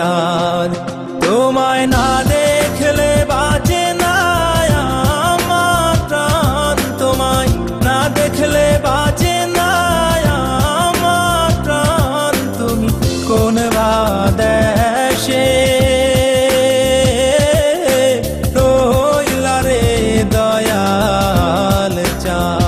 চাঁদ তোমায় না দেখলে বাঁচে না আমার প্রাণ তোমায় না দেখলে বাঁচে না আমার প্রাণ তুমি কোন বা দেশে রইলা রে দয়াল চাঁদ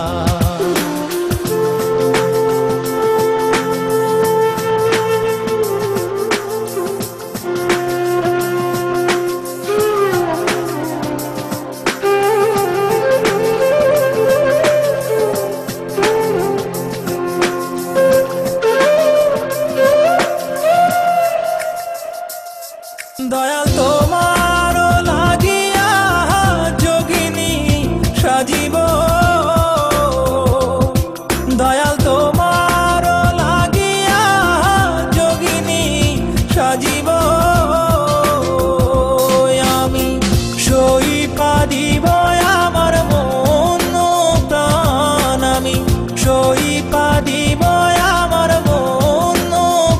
দয়াল তোমার লাগিয়া যোগিনী সাজিব দয়াল তোমার লাগিয়া যোগিনী সাজিব আমি সই পাদিব আমার মন প্রাণ আমি সই পাদিব আমার মন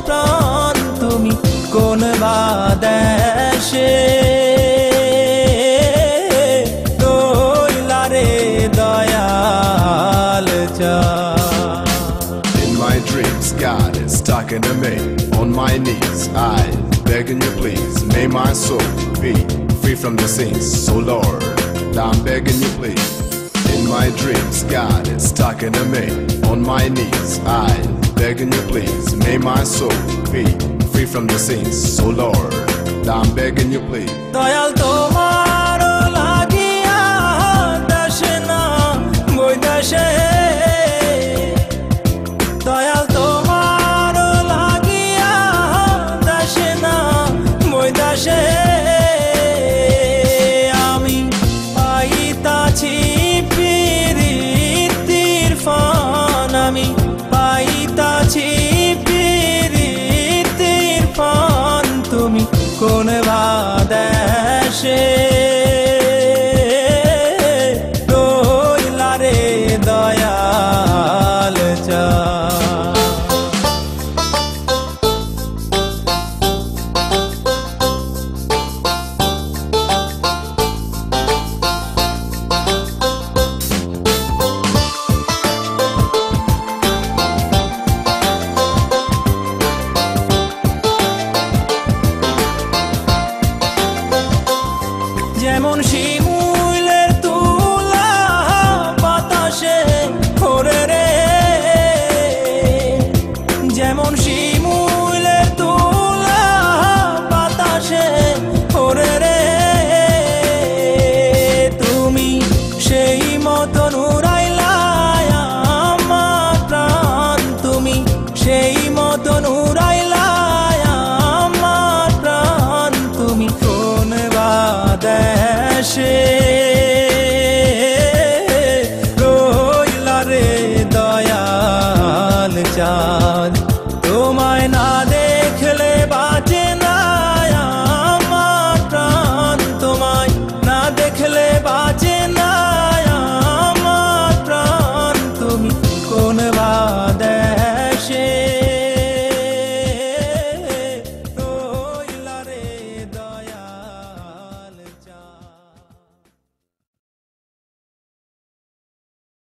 প্রাণ তুমি কোন বা দেশে রইলা রে দয়াল চাঁদ In my dreams, God is talking to me. On my knees, I begging you please. May my soul be free from the sins. So Lord, I'm begging you please. In my dreams, God is talking to me. On my knees, I begging you please. May my soul be free from the sins. So Lord, I'm begging you please. Dayal তোমার লাগিয়া দেশে না বৈদেশে দয়াল তোমার লাগিয়া দেশে না বৈদেশে আমি পাইতাছি প্রীতির ফান আমি পাইতাছি প্রীতির ফান তুমি কোন বা দেশে রইলা রে দয়াল চাঁদ যেমন শিমুলের তুলা বাতাসে ওরে রে যেমন শিমুলের তুলা বাতাসে ওরে রে তুমি সেই মতন উড়াইলা আমার প্রাণ তুমি সেই মতন উড়াইলা আমার প্রাণ তুমি কোন বা দেশে রইলা রে দয়াল চাঁদ তোমায় না দেখলে বাঁচে না আমার প্রাণ তোমায় না দেখলে